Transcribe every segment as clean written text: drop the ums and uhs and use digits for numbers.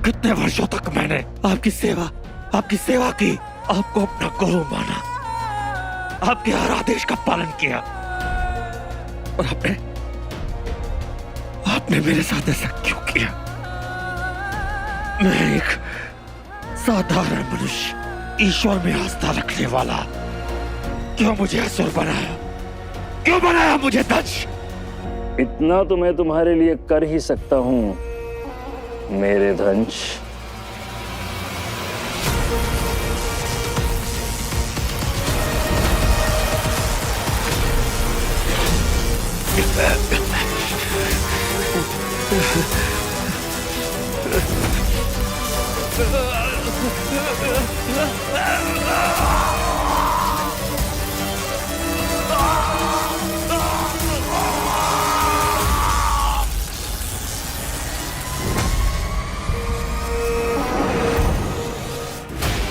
कितने वर्षों तक मैंने आपकी सेवा की, आपको अपना गुरु माना, आपके हर आदेश का पालन किया, और आपने मेरे साथ ऐसा क्यों किया? मैं एक साधारण मनुष्य, ईश्वर में आस्था रखने वाला, क्यों मुझे असुर बनाया? क्यों बनाया मुझे दंश? इतना तो मैं तुम्हारे लिए कर ही सकता हूं मेरे दंश।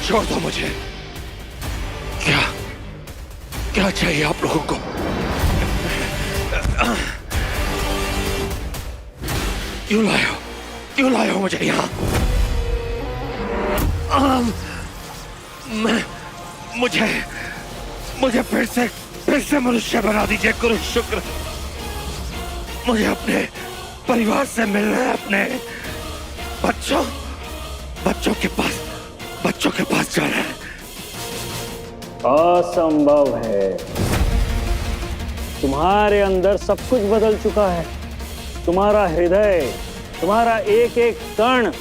छोड़ दो मुझे। क्या चाहिए आप लोगों को? क्यों लाए हो मुझे यहाँ? मुझे फिर से मनुष्य बना दीजिए गुरु शुक्र। मुझे अपने परिवार से मिलना है, अपने बच्चों के पास जाना है। असंभव है। तुम्हारे अंदर सब कुछ बदल चुका है। तुम्हारा हृदय, तुम्हारा एक एक कण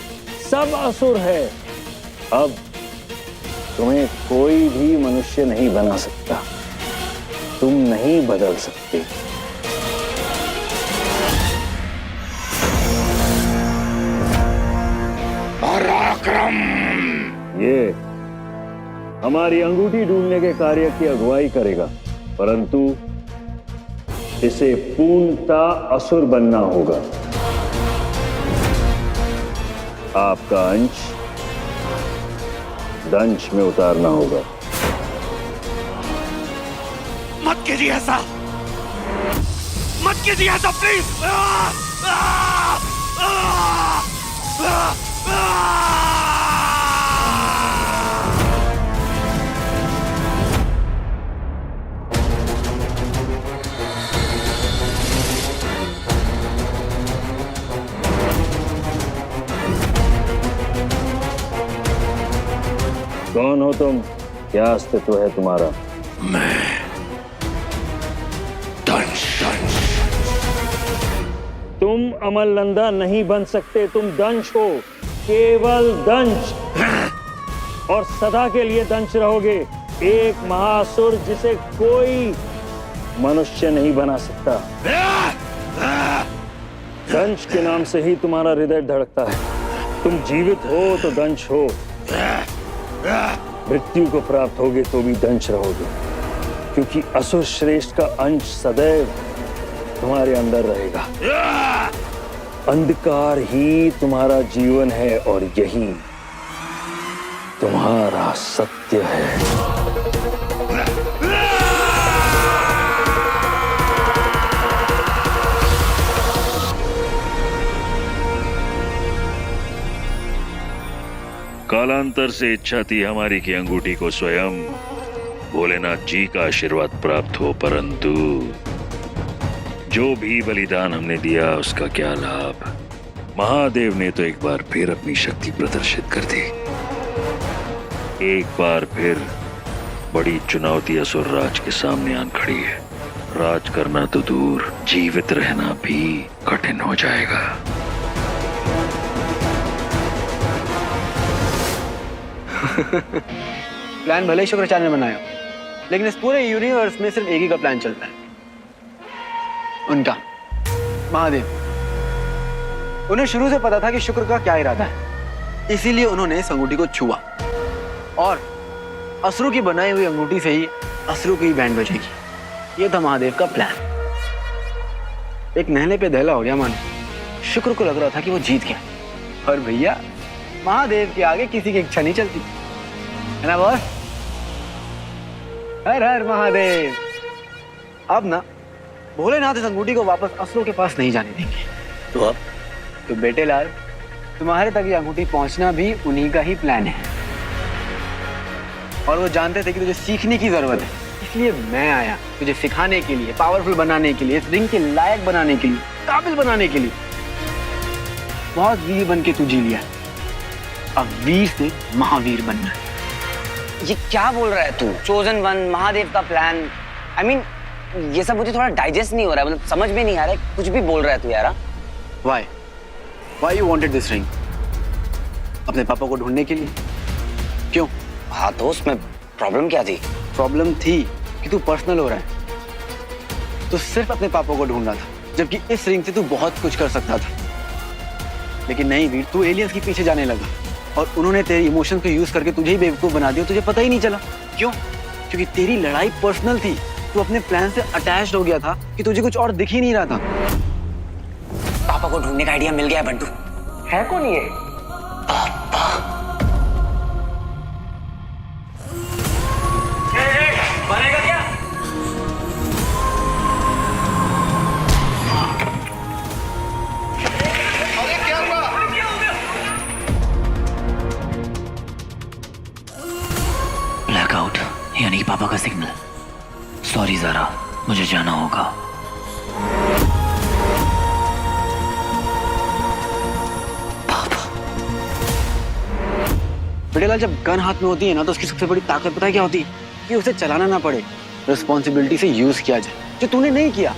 सब असुर है। अब तुम्हें कोई भी मनुष्य नहीं बना सकता। तुम नहीं बदल सकते। पराक्रम। ये हमारी अंगूठी ढूंढने के कार्य की अगुवाई करेगा, परंतु इसे पूर्णतः असुर बनना होगा। आपका अंश दंश में उतारना होगा। मत कीजिए ऐसा प्लीज। कौन हो तुम? क्या अस्तित्व है तुम्हारा? मैं दंश। तुम अमलनंदा नहीं बन सकते। तुम दंश हो, केवल दंश, और सदा के लिए दंश रहोगे। एक महासुर जिसे कोई मनुष्य नहीं बना सकता। दंश के नाम से ही तुम्हारा हृदय धड़कता है। तुम जीवित हो तो दंश हो, मृत्यु को प्राप्त होगे तो भी दंश रहोगे, क्योंकि असुर श्रेष्ठ का अंश सदैव तुम्हारे अंदर रहेगा। अंधकार ही तुम्हारा जीवन है और यही तुम्हारा सत्य है। कालांतर से इच्छा थी हमारी कि अंगूठी को स्वयं भोलेनाथ जी का आशीर्वाद प्राप्त हो, परंतु जो भी बलिदान हमने दिया उसका क्या लाभ। महादेव ने तो एक बार फिर अपनी शक्ति प्रदर्शित कर दी। एक बार फिर बड़ी चुनौती असुर राज के सामने आन खड़ी है। राज करना तो दूर, जीवित रहना भी कठिन हो जाएगा। प्लान भले ही शुक्राचार्य ने बनाया, लेकिन इस पूरे यूनिवर्स में सिर्फ एक ही का प्लान चलता है, उनका, महादेव। उन्हें शुरू से पता था कि शुक्र का क्या इरादा है, इसीलिए उन्होंने इस अंगूठी को छुआ, और असुरों की बनाई हुई अंगूठी से ही असुरों की बैंड बजेगी। यह था महादेव का प्लान। एक नहले पे दहला हो गया मानो। शुक्र को लग रहा था कि वो जीत गया, और भैया महादेव के आगे किसी की इच्छा नहीं चलती, है ना बॉस? हर हर महादेव। अब ना भोलेनाथ इस अंगूठी को वापस असुरों के पास नहीं जाने देंगे। तो अब तो बेटे लाल, तुम्हारे तक ये अंगूठी पहुंचना भी उन्हीं का ही प्लान है, और वो जानते थे कि तुझे सीखने की जरूरत है, इसलिए मैं आया तुझे सिखाने के लिए, पावरफुल बनाने के लिए, इस रिंग के लायक बनाने के लिए, काबिल बनाने के लिए। बहुत वीर बन के तू जी लिया, अब वीर से महावीर बनना है। ये क्या बोल रहा है तू? चोजन वन, महादेव का प्लान, आई मीन ये सब मुझे थोड़ा डाइजेस्ट नहीं हो रहा है, मतलब समझ में नहीं आ रहा है, कुछ भी बोल रहा है तू यार। Why you wanted this ring? अपने पापा को ढूंढने के लिए? क्यों? हाँ तो उसमें प्रॉब्लम क्या थी? प्रॉब्लम थी कि तू पर्सनल हो रहा है, तो सिर्फ अपने पापा को ढूंढना था, जबकि इस रिंग से तू बहुत कुछ कर सकता था। लेकिन नहीं वीर, तू एलियंस के पीछे जाने लगा और उन्होंने तेरे इमोशंस को यूज करके तुझे ही बेवकूफ बना दिया, तुझे पता ही नहीं चला। क्यों? क्योंकि तेरी लड़ाई पर्सनल थी, तू अपने प्लान से अटैच्ड हो गया था कि तुझे कुछ और दिख ही नहीं रहा था। पापा को ढूंढने का आइडिया मिल गया बंटू। है कौन ये? पापा। बनेगा क्या? अरे क्या हुआ? ब्लैकआउट यानी कि पापा का सिग्नल। सॉरी ज़ारा, मुझे जाना होगा। बेटेलाल, जब गन हाथ में होती है ना तो उसकी सबसे बड़ी ताकत पता है क्या होती है? कि उसे चलाना ना पड़े, रिस्पॉन्सिबिलिटी से यूज किया जाए, जो तूने नहीं किया।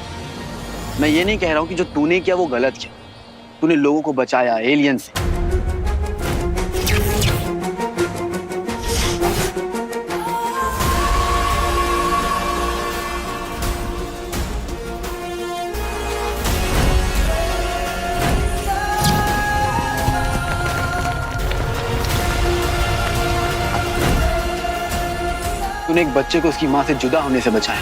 मैं ये नहीं कह रहा हूँ कि जो तूने किया वो गलत किया, तूने लोगों को बचाया एलियन से। तूने एक बच्चे को उसकी मां से जुदा होने से बचाया।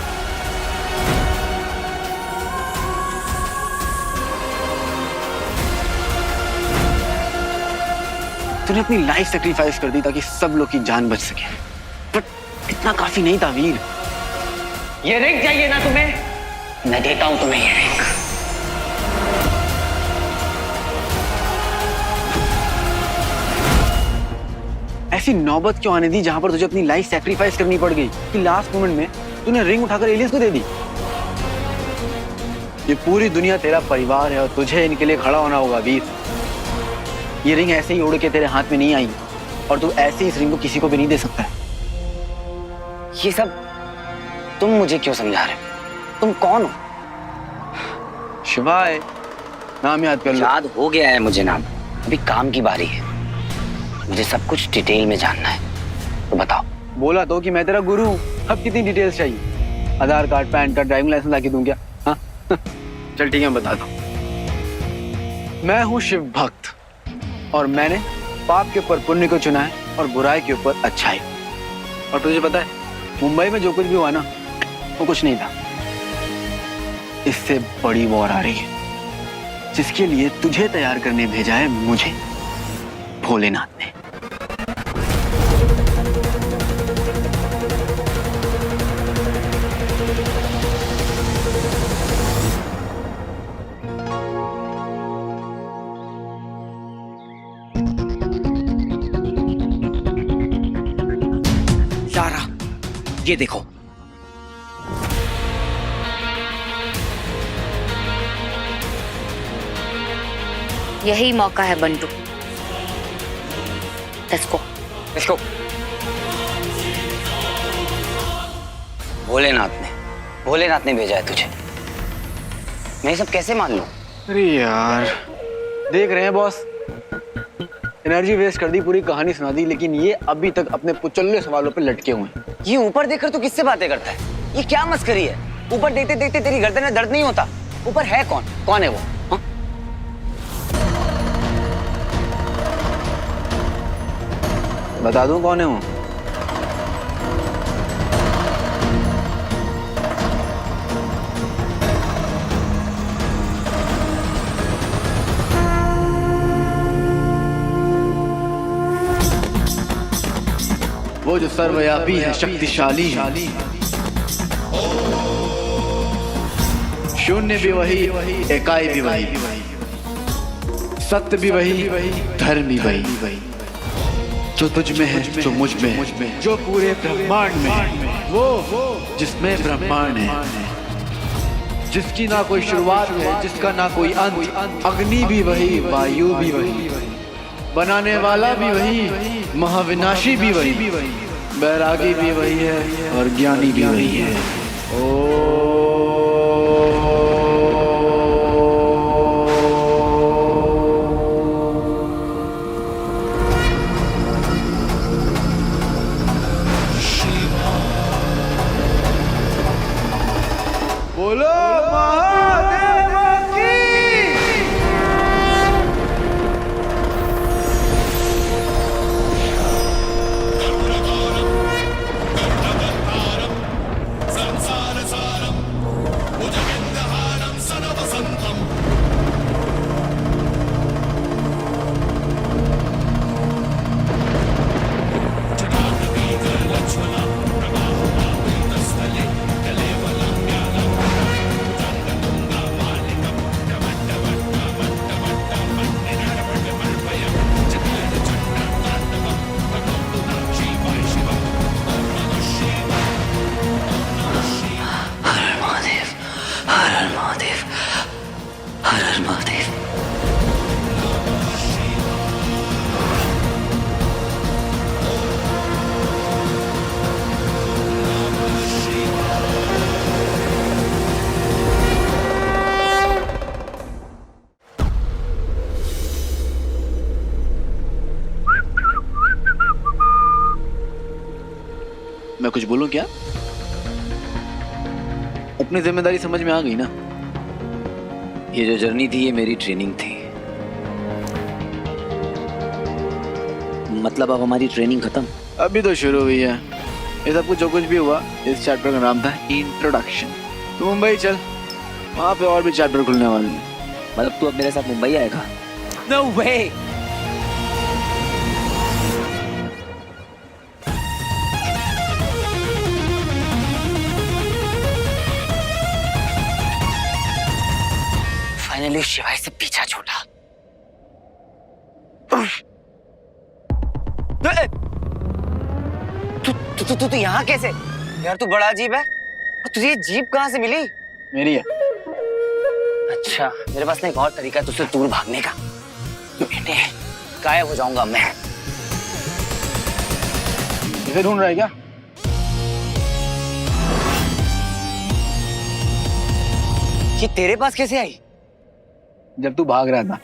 तूने अपनी लाइफ सैक्रिफाइस कर दी ताकि सब लोग की जान बच सके, बट इतना काफी नहीं था वीर। ये रिंग चाहिए ना तुम्हें? मैं देता हूं तुम्हें ये रिंग। ऐसी नौबत क्यों आने दी जहां पर तुझे अपनी लाइफ सैक्रिफाइस करनी पड़ गई कि लास्ट मोमेंट में तूने रिंग उठाकर एलियंस को दे दी? ये पूरी दुनिया तेरा परिवार है और तुझे इनके लिए खड़ा होना होगा वीर। ये रिंग ऐसे ही उड़ के तेरे हाथ में नहीं आई और तू ऐसे ही इस रिंग को किसी को भी नहीं दे सकता है। ये सब तुम मुझे क्यों समझा रहे हो? तुम कौन हो? शिवाय, नाम याद कर लो। याद हो गया है मुझे नाम, अभी काम की बारी है। मुझे सब कुछ डिटेल में जानना है, तो बताओ। बोला तो कि मैं तेरा गुरु हूँ, अब कितनी डिटेल्स चाहिए? Aadhaar card, PAN card, driving licence लाके दूं क्या? हाँ चल ठीक है, मैं बताता हूँ। मैं हूँ शिव भक्त और मैंने पाप के ऊपर पुण्य को चुना है और बुराई के ऊपर अच्छाई। और तुझे पता है मुंबई में जो कुछ भी हुआ ना, वो कुछ नहीं था। इससे बड़ी वॉर आ रही है जिसके लिए तुझे तैयार करने भेजा है मुझे भोलेनाथ ने। ज़ारा, ये देखो। यही मौका है बंटू। इसको इसको भोलेनाथ ने भेजा है तुझे। मैं ये सब कैसे मान लूं? अरे यार, देख रहे हैं बॉस, एनर्जी वेस्ट कर दी, पूरी कहानी सुना दी, लेकिन ये अभी तक अपने पुचल्ले सवालों पे लटके हुए हैं। ये ऊपर देखकर तू किससे बातें करता है? ये क्या मस्करी है? ऊपर देखते देखते तेरी गर्दन में दर्द नहीं होता? ऊपर है कौन? कौन है वो? हा? बता दूं कौन है वो? वो जो सर्वव्यापी है, शक्तिशाली, शून्य भी वही, इकाई भी वही, सत्य भी वही, धर्म भी वही। जो तुझ में है, जो मुझ में है, जो पूरे ब्रह्मांड में है, वो जिसमें ब्रह्मांड है, जिसकी ना कोई शुरुआत है, जिसका ना कोई अंत। अग्नि भी वही, वायु भी वही, बनाने वाला भी वही, महाविनाशी भी वही, बैरागी भी वही है और ज्ञानी भी वही है। बोलो महादेव की। मैं कुछ बोलूं क्या? अपनी जिम्मेदारी समझ में आ गई ना? ये जो जर्नी थी ये मेरी ट्रेनिंग थी। मतलब अब हमारी ट्रेनिंग खत्म? अभी तो शुरू हुई है। ये सब कुछ जो कुछ भी हुआ इस चैप्टर का नाम था इंट्रोडक्शन। तू मुंबई चल, वहां पे और भी चैप्टर खुलने वाले हैं। मतलब तू अब मेरे साथ मुंबई आएगा? नो वे। फाइनली शिवाय से पीछा छूटा। तू यहाँ कैसे? यार तू बड़ा अजीब है। तुझे ये जीप कहाँ से मिली? मेरी है। अच्छा, मेरे पास ना एक और तरीका है तुझसे दूर भागने का। बेटे, गायब हो जाऊंगा मैं। इसे ढूंढ रहा है क्या? ये तेरे पास कैसे आई? जब तू भाग रहा था।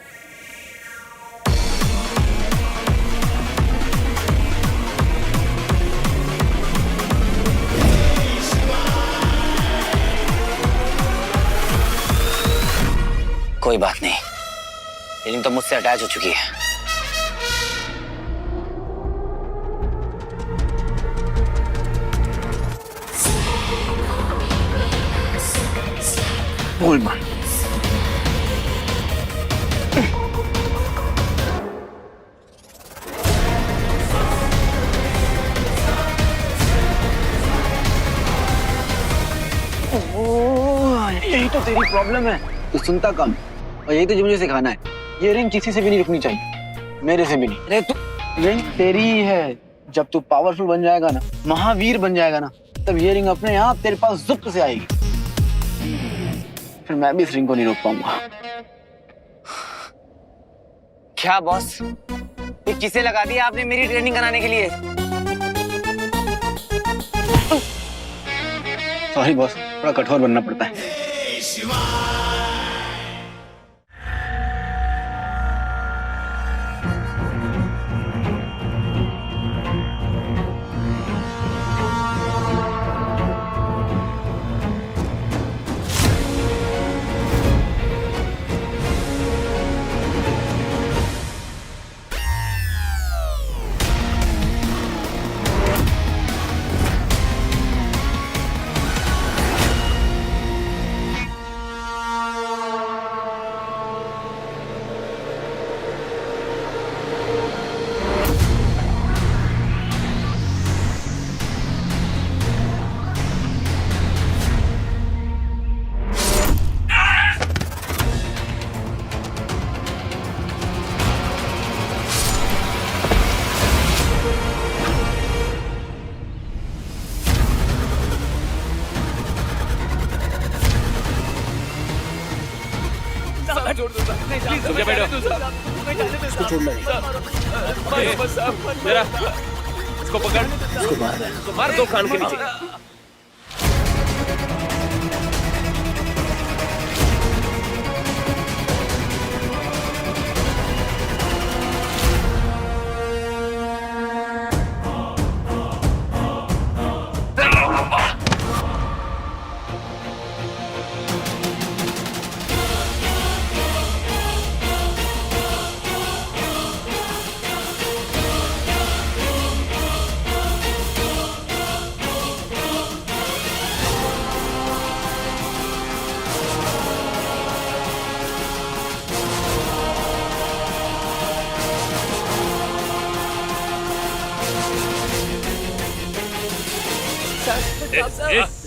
कोई बात नहीं, लेकिन तो मुझसे अटैच हो चुकी है। बोल मान। यही तो तेरी प्रॉब्लम है, तू सुनता कम। और यही तो मुझे सिखाना है। ये रिंग किसी से भी नहीं रुकनी चाहिए, मेरे से भी नहीं। अरे तू, रिंग तेरी ही है। जब तू पावरफुल बन जाएगा ना, महावीर बन जाएगा ना, तब ये रिंग अपने आप तेरे पास ज़ुब्त से आएगी। फिर मैं भी इस रिंग को नहीं रोक पाऊंगा। क्या बॉस, ये किसे लगा दिया आपने मेरी ट्रेनिंग कराने के लिए? सॉरी बॉस, थोड़ा कठोर बनना पड़ता है। छोड़ दो साहब, प्लीज मुझे बैठो। इसको छोड़ लो। बस साहब, मेरा इसको पकड़, इसको मार दो कान के नीचे।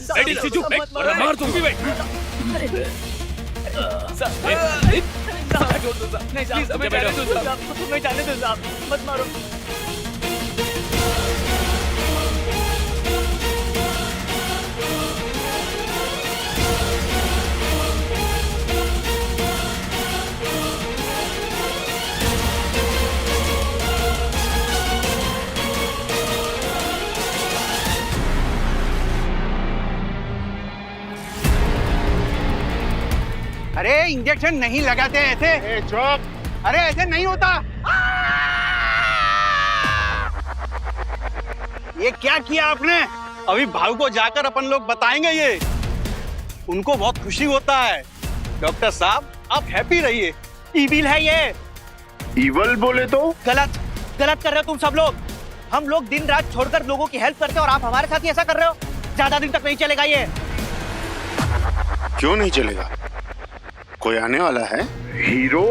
बैठी सीजू, बैठ, वरना मार दूंगी। बैठ छोड़ दो साहब, नहीं साहब, हमें जाने दो साहब, हमें जाने दो साहब, मत मारो। अरे इंजेक्शन नहीं लगाते ऐसे। चुप। अरे ऐसे नहीं होता। ये क्या किया आपने? अभी भाऊ को जाकर अपन लोग बताएंगे ये। उनको बहुत खुशी होता है। डॉक्टर साहब आप हैप्पी रहिए। ईविल है ये। ईवल बोले तो? गलत गलत कर रहे हो तुम सब लोग। हम लोग दिन रात छोड़कर लोगों की हेल्प करते हैं और आप हमारे साथ ही ऐसा कर रहे हो। ज्यादा दिन तक नहीं चलेगा ये। क्यों नहीं चलेगा? कोई आने वाला है? हीरो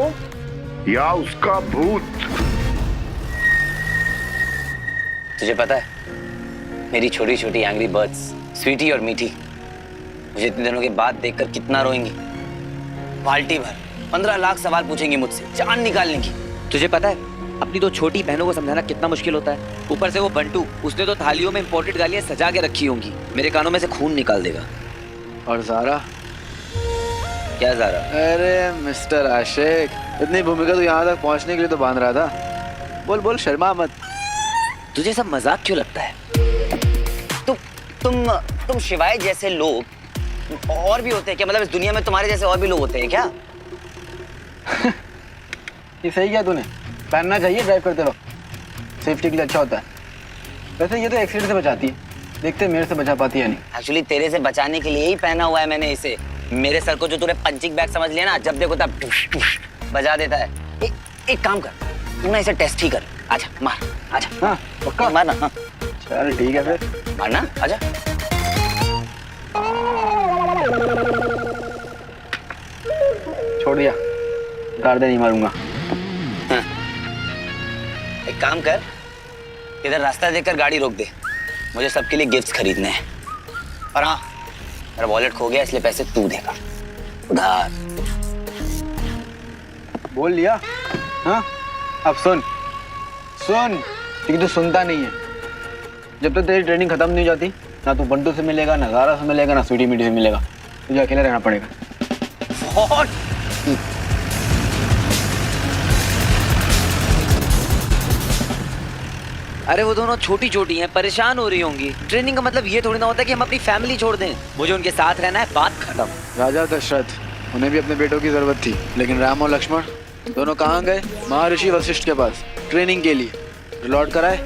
या उसका भूत? तुझे पता है मेरी छोटी छोटी एंग्री बर्ड्स स्वीटी और मीठी मुझे इतने दिनों के बाद देखकर कितना रोएंगी। बाल्टी भर 15 लाख सवाल पूछेंगी मुझसे जान निकालने की। तुझे पता है अपनी दो छोटी बहनों को समझाना कितना मुश्किल होता है। ऊपर से वो बंटू, उसने तो थालियों में इंपोर्टेड गालियां सजा के रखी होंगी। मेरे कानों में से खून निकाल देगा। और ज़ारा? क्या ज़ारा? अरे मिस्टर आशिक, इतनी भूमिका तो यहाँ तक पहुँचने के लिए तो बांध रहा था। बोल बोल, शर्मा मत। तुझे सब मजाक क्यों लगता है? तुम शिवाय जैसे लोग और भी होते हैं क्या? मतलब इस दुनिया में तुम्हारे जैसे और भी लोग होते हैं क्या? ये सही किया तूने, पहनना चाहिए ड्राइव करते वक्त, सेफ्टी के लिए अच्छा होता है। वैसे ये तो एक्सीडेंट से बचाती है, देखते मेरे से बचा पाती है नहीं। एक्चुअली तेरे से बचाने के लिए ही पहना हुआ है मैंने इसे। मेरे सर को जो तूने पंचिंग बैग समझ लिया ना, जब देखो तब टुश टुश बजा देता है। एक काम कर, तू ना इसे टेस्ट ही कर। आजा मार, आजा। हाँ पक्का मारना। हाँ चल ठीक है फिर, मारना, आजा। छोड़ दिया, उतार दे, नहीं मारूंगा। हाँ। एक काम कर, इधर रास्ता देखकर गाड़ी रोक दे, मुझे सबके लिए गिफ्ट्स खरीदने हैं। और हाँ, मेरा वॉलेट खो गया इसलिए पैसे तू देगा उधार। बोल लिया? हाँ अब सुन सुन, क्योंकि तू सुनता नहीं है। जब तक तेरी ट्रेनिंग खत्म नहीं हो जाती, ना तू बंटू से मिलेगा, ना ज़ारा से मिलेगा, ना स्वीटी मीठी से मिलेगा। तुझे अकेले रहना पड़ेगा। अरे वो दोनों छोटी छोटी हैं, परेशान हो रही होंगी। ट्रेनिंग का मतलब ये थोड़ी ना होता है कि हम अपनी फैमिली छोड़ दें। मुझे उनके साथ रहना है, बात खत्म। राजा दशरथ, उन्हें भी अपने बेटों की जरूरत थी, लेकिन राम और लक्ष्मण दोनों कहाँ गए? महर्षि वशिष्ठ के पास ट्रेनिंग के लिए। लौट कर आए,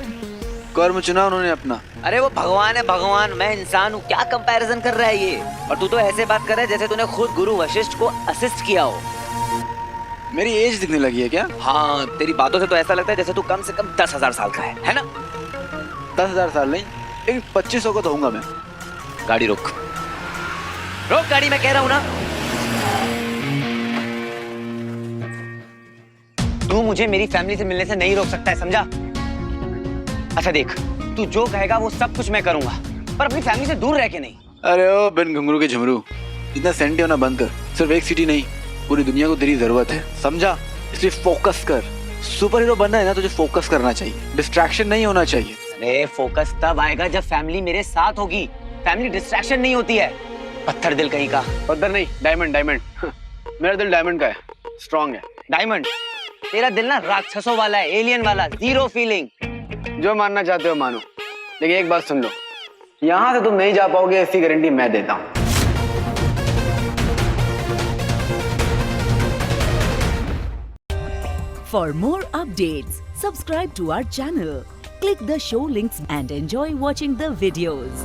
कर्म चुना उन्होंने अपना। अरे वो भगवान है भगवान, मैं इंसान हूँ। क्या कंपैरिजन कर रहा है ये? और तू तो ऐसे बात कर रहा है जैसे तूने खुद गुरु वशिष्ठ को असिस्ट किया हो। मेरी एज दिखने लगी है क्या? हाँ, तेरी बातों से तो ऐसा लगता है जैसे तू कम से कम 10,000 साल का है ना? 10,000 साल नहीं, लेकिन 2500 को तो होऊंगा मैं। गाड़ी रोक, रोक गाड़ी, मैं कह रहा हूँ ना। तू मुझे मेरी फैमिली से मिलने से नहीं रोक सकता है, समझा? अच्छा देख, तू जो कहेगा वो सब कुछ मैं करूंगा, पर अपनी फैमिली से दूर रह के नहीं। अरे ओ बिन घुंघरू के झुमरू, इतना सेंटी होना बंद कर। सिर्फ एक सिटी नहीं, पूरी दुनिया को तेरी जरूरत है, समझा? इसलिए फोकस कर। सुपर हीरो बनना है ना, तुझे फोकस करना चाहिए, डिस्ट्रैक्शन नहीं होना चाहिए। अरे फोकस तब आएगा जब फैमिली मेरे साथ होगी। फैमिली डिस्ट्रैक्शन नहीं होती है। पत्थर दिल कहीं का। पत्थर नहीं, डायमंड, डायमंड। मेरा दिल डायमंड का है। स्ट्रांग है। डायमंड, तेरा दिल ना राक्षसों वाला है, एलियन वाला, जीरो फीलिंग। जो मानना चाहते हो मानो, लेकिन एक बात सुन लो, यहां से तुम नहीं जा पाओगे, इसकी गारंटी मैं देता हूं। For more updates, subscribe to our channel, click the show links and enjoy watching the videos.